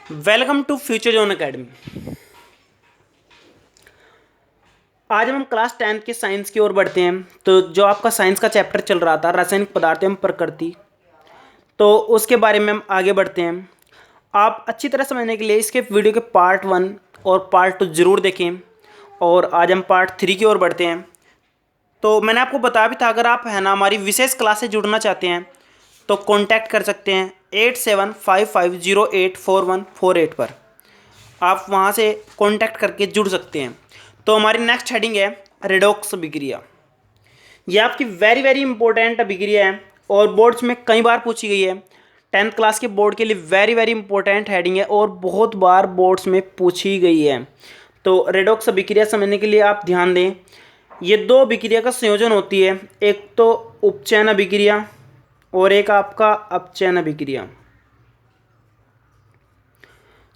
Welcome to future zone academy. आज हम class 10th के साइंस की ओर बढ़ते हैं। तो जो आपका साइंस का चैप्टर चल रहा था रासायनिक पदार्थ एवं प्रकृति, तो उसके बारे में हम आगे बढ़ते हैं। आप अच्छी तरह समझने के लिए इसके वीडियो के पार्ट 1 और पार्ट 2 ज़रूर देखें। और आज हम पार्ट 3 की ओर बढ़ते हैं। तो मैंने आपको बताया भी था, अगर आप है ना हमारी विशेष क्लास से जुड़ना चाहते हैं तो कांटेक्ट कर सकते हैं 8755084148 पर। आप वहाँ से कांटेक्ट करके जुड़ सकते हैं। तो हमारी नेक्स्ट हेडिंग है रेडॉक्स अभिक्रिया। ये आपकी वेरी वेरी इंपॉर्टेंट अभिक्रिया है और बोर्ड्स में कई बार पूछी गई है। 10th क्लास के बोर्ड के लिए वेरी वेरी इंपॉर्टेंट हेडिंग है और बहुत बार बोर्ड्स में पूछी गई है। तो रेडॉक्स अभिक्रिया समझने के लिए आप ध्यान दें। ये दो अभिक्रिया का संयोजन होती है, एक तो उपचयन अभिक्रिया और एक आपका अपचयन अभिक्रिया।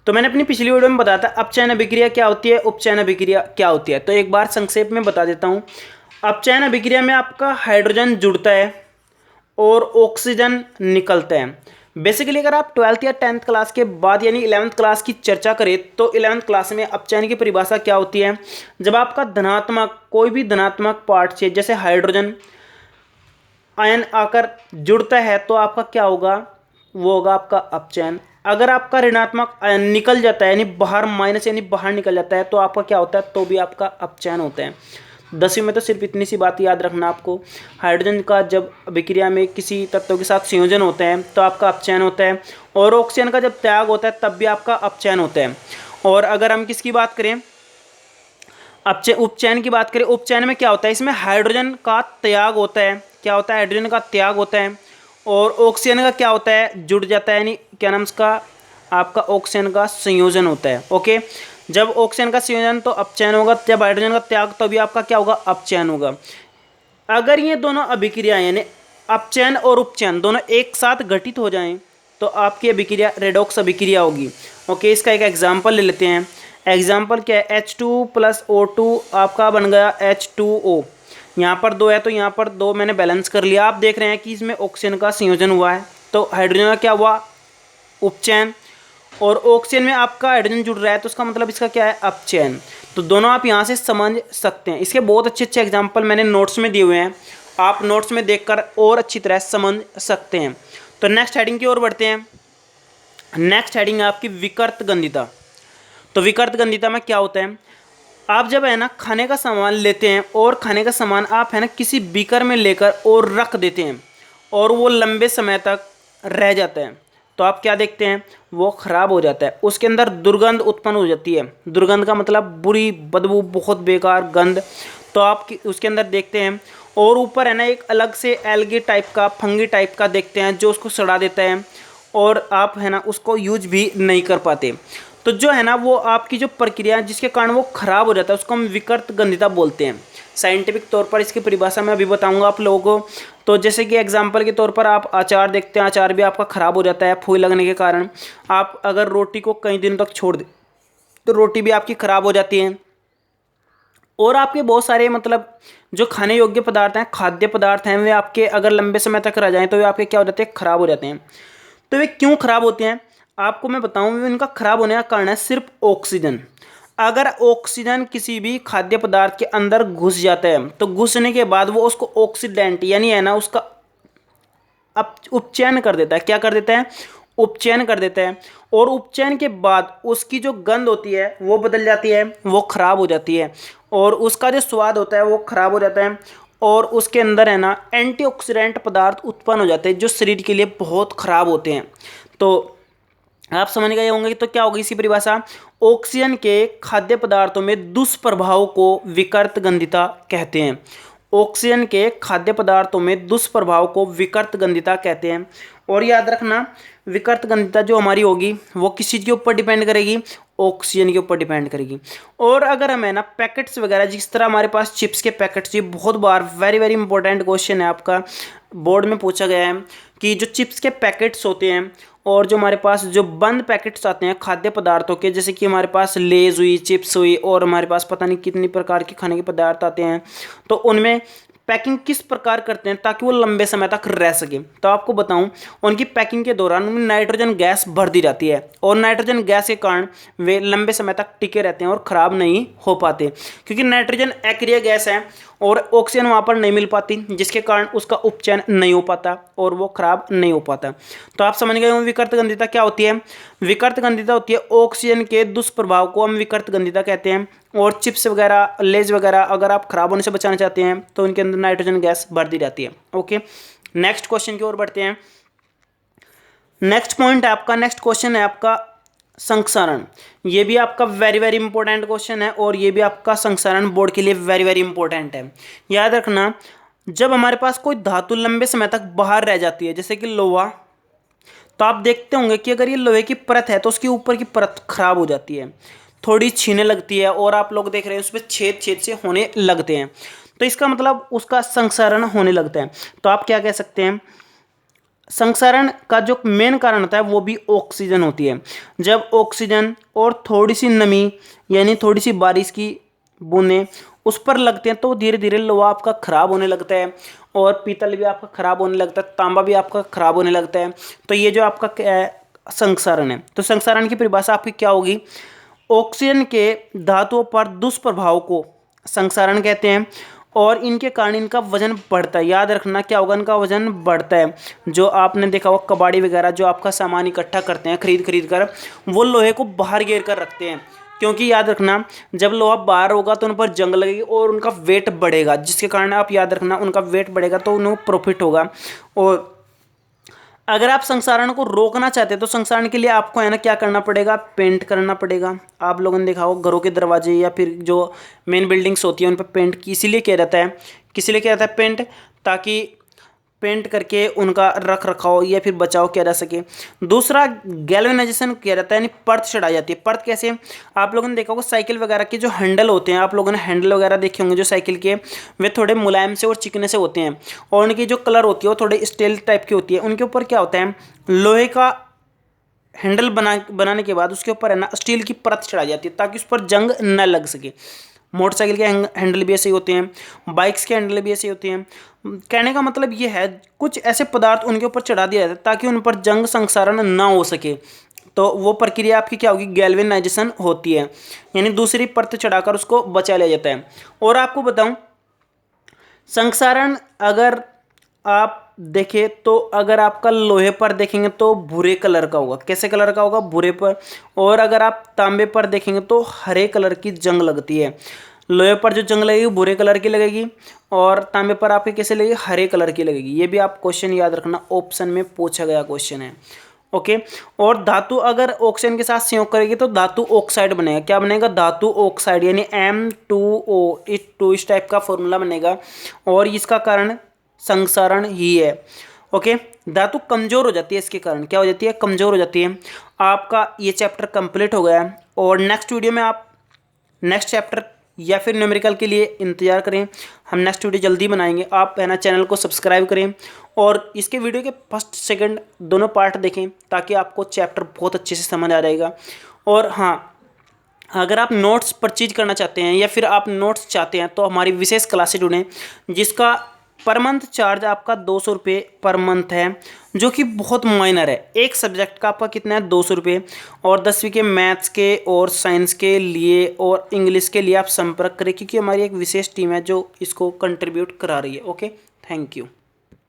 तो मैंने अपनी पिछली वीडियो में बताया था अपचयन अभिक्रिया क्या होती है, उपचयन अभिक्रिया क्या होती है। तो एक बार संक्षेप में बता देता हूँ। अपचयन अभिक्रिया में आपका हाइड्रोजन जुड़ता है और ऑक्सीजन निकलता है। बेसिकली अगर आप 12th या 10th क्लास के बाद यानी 11th क्लास की चर्चा करें तो 11th क्लास में अपचयन की परिभाषा क्या होती है। जब आपका धनात्मक कोई भी धनात्मक पार्ट से जैसे हाइड्रोजन आयन आकर जुड़ता है तो आपका क्या होगा, वो होगा आपका अपचयन। अगर आपका ऋणात्मक आयन निकल जाता है यानी बाहर माइनस यानी बाहर निकल जाता है तो आपका क्या होता है, तो भी आपका अपचयन होता है। 10वीं में तो सिर्फ इतनी सी बात याद रखना आपको, हाइड्रोजन का जब अभिक्रिया में किसी तत्व के साथ संयोजन होता है तो आपका अपचयन होता है और ऑक्सीजन का जब त्याग होता है तब भी आपका अपचयन होता है। और अगर हम किसकी बात करें, उपचयन की बात करें, उपचयन में क्या होता है, इसमें हाइड्रोजन का त्याग होता है। क्या होता है, हाइड्रोजन का त्याग होता है और ऑक्सीजन का क्या होता है, जुड़ जाता है, यानी क्या नाम इसका, आपका ऑक्सीजन का संयोजन होता है। ओके, जब ऑक्सीजन का संयोजन तो अपचयन होगा, जब हाइड्रोजन का त्याग तो भी आपका क्या होगा, अपचयन होगा। अगर ये दोनों अभिक्रियाएं यानी अपचयन और उपचयन दोनों एक साथ घटित हो जाएं तो आपकी अभिक्रिया रेडॉक्स अभिक्रिया होगी। ओके, इसका एक एग्जाम्पल ले लेते हैं। एग्जाम्पल क्या है, H2 + O2 आपका बन गया H2O। यहाँ पर दो है तो यहाँ पर दो मैंने बैलेंस कर लिया। आप देख रहे हैं कि इसमें ऑक्सीजन का संयोजन हुआ है तो हाइड्रोजन का क्या हुआ, उपचयन। और ऑक्सीजन में आपका हाइड्रोजन जुड़ रहा है तो उसका मतलब इसका क्या है, अपचयन। तो दोनों आप यहाँ से समझ सकते हैं। इसके बहुत अच्छे अच्छे एग्जाम्पल मैंने नोट्स में दिए हुए हैं, आप नोट्स में देखकर और अच्छी तरह समझ सकते हैं। तो नेक्स्ट हेडिंग की ओर बढ़ते हैं। नेक्स्ट हेडिंग है आपकी विकृत गंधिता। तो विकृत गंधिता में क्या होता है, आप जब है ना खाने का सामान लेते हैं और खाने का सामान आप है ना किसी बीकर में लेकर और रख देते हैं और वो लंबे समय तक रह जाता है तो आप क्या देखते हैं, वो ख़राब हो जाता है, उसके अंदर दुर्गंध उत्पन्न हो जाती है। दुर्गंध का मतलब बुरी बदबू, बहुत बेकार गंध। तो आप उसके अंदर देखते हैं और ऊपर है ना एक अलग से एल्गी टाइप का, फंगी टाइप का देखते हैं जो उसको सड़ा देता है और आप है ना उसको यूज भी नहीं कर पाते। तो जो है ना वो आपकी जो प्रक्रिया जिसके कारण वो खराब हो जाता है उसको हम विकृत गंधिता बोलते हैं। साइंटिफिक तौर पर इसकी परिभाषा मैं अभी बताऊंगा आप लोगों को। तो जैसे कि एग्जांपल के तौर पर आप अचार देखते हैं, अचार भी आपका ख़राब हो जाता है फूल लगने के कारण। आप अगर रोटी को कई दिन तक छोड़ दें तो रोटी भी आपकी ख़राब हो जाती है। और आपके बहुत सारे मतलब जो खाने योग्य पदार्थ हैं, खाद्य पदार्थ हैं, वे आपके अगर लंबे समय तक रह जाएँ तो वे आपके क्या हो जाते हैं, ख़राब हो जाते हैं। तो वे क्यों ख़राब होते हैं आपको मैं बताऊं। इनका खराब होने का कारण है सिर्फ ऑक्सीजन। अगर ऑक्सीजन किसी भी खाद्य पदार्थ के अंदर घुस जाता है तो घुसने के बाद वो उसको ऑक्सीडेंट यानी है ना उसका उपचयन कर देता है। क्या कर देता है, उपचयन कर देता है। और उपचयन के बाद उसकी जो गंध होती है वो बदल जाती है, वो खराब हो जाती है और उसका जो स्वाद होता है वो खराब हो जाता है। और उसके अंदर है ना एंटीऑक्सीडेंट पदार्थ उत्पन्न हो जाते हैं जो शरीर के लिए बहुत खराब होते हैं। तो आप समझ गए होंगे। तो क्या होगी इसकी परिभाषा, ऑक्सीजन के खाद्य पदार्थों में दुष्प्रभाव को विकृत गंधिता कहते हैं। ऑक्सीजन के खाद्य पदार्थों में दुष्प्रभाव को विकृत गंधिता कहते हैं। और याद रखना विकृत गंधिता जो हमारी होगी वो किस चीज़ के ऊपर डिपेंड करेगी, ऑक्सीजन के ऊपर डिपेंड करेगी। और अगर हमें ना पैकेट्स वगैरह, जिस तरह हमारे पास चिप्स के पैकेट्स, ये बहुत बार वेरी वेरी इंपॉर्टेंट क्वेश्चन है आपका बोर्ड में पूछा गया है कि जो चिप्स के पैकेट्स होते हैं और जो हमारे पास जो बंद पैकेट्स आते हैं खाद्य पदार्थों के, जैसे कि हमारे पास लेज हुई, चिप्स हुई और हमारे पास पता नहीं कितनी प्रकार के खाने के पदार्थ आते हैं, तो उनमें पैकिंग किस प्रकार करते हैं ताकि वो लंबे समय तक रह सके। तो आपको बताऊं, उनकी पैकिंग के दौरान उनमें नाइट्रोजन गैस भर दी जाती है और नाइट्रोजन गैस के कारण वे लंबे समय तक टिके रहते हैं और ख़राब नहीं हो पाते, क्योंकि नाइट्रोजन अक्रिय गैस है और ऑक्सीजन वहाँ पर नहीं मिल पाती, जिसके कारण उसका उपचयन नहीं हो पाता और वो खराब नहीं हो पाता। तो आप समझ गए विकृत गंधिता क्या होती है। विकृत गंधिता होती है ऑक्सीजन के दुष्प्रभाव को हम विकृत गंधिता कहते हैं। और चिप्स वगैरह, लेज वगैरह अगर आप खराब होने से बचाना चाहते हैं तो उनके अंदर नाइट्रोजन गैस भर दी जाती है। ओके, नेक्स्ट क्वेश्चन की ओर बढ़ते हैं। नेक्स्ट पॉइंट है आपका, नेक्स्ट क्वेश्चन है आपका संक्षारण। ये भी आपका वेरी वेरी इंपॉर्टेंट क्वेश्चन है और ये भी आपका संक्षारण बोर्ड के लिए वेरी वेरी इंपॉर्टेंट है। याद रखना, जब हमारे पास कोई धातु लंबे समय तक बाहर रह जाती है, जैसे कि लोहा, तो आप देखते होंगे कि अगर ये लोहे की परत है तो उसके ऊपर की परत खराब हो जाती है, थोड़ी छीने लगती है और आप लोग देख रहे हैं उस पर छेद छेद से होने लगते हैं, तो इसका मतलब उसका संक्षारण होने लगता है। तो आप क्या कह सकते हैं, संक्षारण का जो मेन कारण होता है वो भी ऑक्सीजन होती है। जब ऑक्सीजन और थोड़ी सी नमी यानी थोड़ी सी बारिश की बूंदें उस पर लगते हैं तो धीरे धीरे लोहा आपका खराब होने लगता है और पीतल भी आपका खराब होने लगता है, तांबा भी आपका खराब होने लगता है। तो ये जो आपका संक्षारण है, तो संक्षारण की परिभाषा आपकी क्या होगी, ऑक्सीजन के धातुओं पर दुष्प्रभाव को संक्षारण कहते हैं और इनके कारण इनका वजन बढ़ता है। याद रखना क्या होगा, इनका वजन बढ़ता है। जो आपने देखा होगा कबाड़ी वगैरह जो आपका सामान इकट्ठा करते हैं खरीद कर, वो लोहे को बाहर घेर कर रखते हैं, क्योंकि याद रखना जब लोहा बाहर होगा तो उन पर जंग लगेगी और उनका वेट बढ़ेगा, जिसके कारण आप याद रखना उनका वेट बढ़ेगा तो उन्हें प्रॉफिट होगा। और अगर आप संक्षारण को रोकना चाहते हैं तो संक्षारण के लिए आपको है ना क्या करना पड़ेगा, पेंट करना पड़ेगा। आप लोगों ने देखा होगा घरों के दरवाजे या फिर जो मेन बिल्डिंग्स होती है उन पर पेंट इसीलिए किया जाता है, किसीलिए किया जाता है पेंट, ताकि पेंट करके उनका रख रखाव या फिर बचाव किया जा सके। दूसरा गैल्वेनाइजेशन किया जाता है, यानी परत चढ़ाई जाती है। परत कैसे, आप लोगों ने देखा होगा साइकिल वगैरह के जो हैंडल होते हैं, आप लोगों ने हैंडल वगैरह देखे होंगे जो साइकिल के, वे थोड़े मुलायम से और चिकने से होते हैं और उनकी जो कलर होती है वो थोड़े स्टील टाइप की होती है। उनके ऊपर क्या होता है, लोहे का हैंडल बनाने के बाद उसके ऊपर है ना स्टील की परत चढ़ाई जाती है ताकि उस पर जंग न लग सके। मोटरसाइकिल के हैंडल भी ऐसे ही होते हैं, बाइक्स के हैंडल भी ऐसे होते हैं। कहने का मतलब ये है कुछ ऐसे पदार्थ उनके ऊपर चढ़ा दिया जाता है ताकि उन पर जंग संक्षारण ना हो सके। तो वो प्रक्रिया आपकी क्या होगी, गैल्वेनाइजेशन होती है, यानी दूसरी परत चढ़ाकर उसको बचा लिया जाता है। और आपको बताऊं, संक्षारण अगर आप देखें तो अगर आपका लोहे पर देखेंगे तो भूरे कलर का होगा। कैसे कलर का होगा, भूरे पर। और अगर आप तांबे पर देखेंगे तो हरे कलर की जंग लगती है। लोहे पर जो जंग लगेगी भूरे कलर की लगेगी और तांबे पर आपके कैसे लगेगी, हरे कलर की लगेगी। ये भी आप क्वेश्चन याद रखना, ऑप्शन में पूछा गया क्वेश्चन है। ओके, और धातु अगर ऑक्सीजन के साथ संयोग करेगी तो धातु ऑक्साइड बनेगा। क्या बनेगा, धातु ऑक्साइड, यानी M2O, इस टाइप का फॉर्मूला बनेगा और इसका कारण संक्षारण ही है। ओके, धातु कमजोर हो जाती है, इसके कारण क्या हो जाती है, कमजोर हो जाती है। आपका ये चैप्टर कंप्लीट हो गया है और नेक्स्ट वीडियो में आप नेक्स्ट चैप्टर या फिर न्यूमेरिकल के लिए इंतजार करें। हम नेक्स्ट वीडियो जल्दी बनाएंगे। आप है ना चैनल को सब्सक्राइब करें और इसके वीडियो के फर्स्ट सेकंड दोनों पार्ट देखें ताकि आपको चैप्टर बहुत अच्छे से समझ आ जाएगा। और हाँ, अगर आप नोट्स परचेज करना चाहते हैं या फिर आप नोट्स चाहते हैं तो हमारी विशेष क्लासेज जुड़ें, जिसका पर मंथ चार्ज आपका 200 रुपये पर मंथ है, जो कि बहुत माइनर है। एक सब्जेक्ट का आपका कितना है, 200 रुपये। और 10वीं के मैथ्स के और साइंस के लिए और इंग्लिश के लिए आप संपर्क करें, क्योंकि हमारी एक विशेष टीम है जो इसको कंट्रीब्यूट करा रही है। Okay, thank you.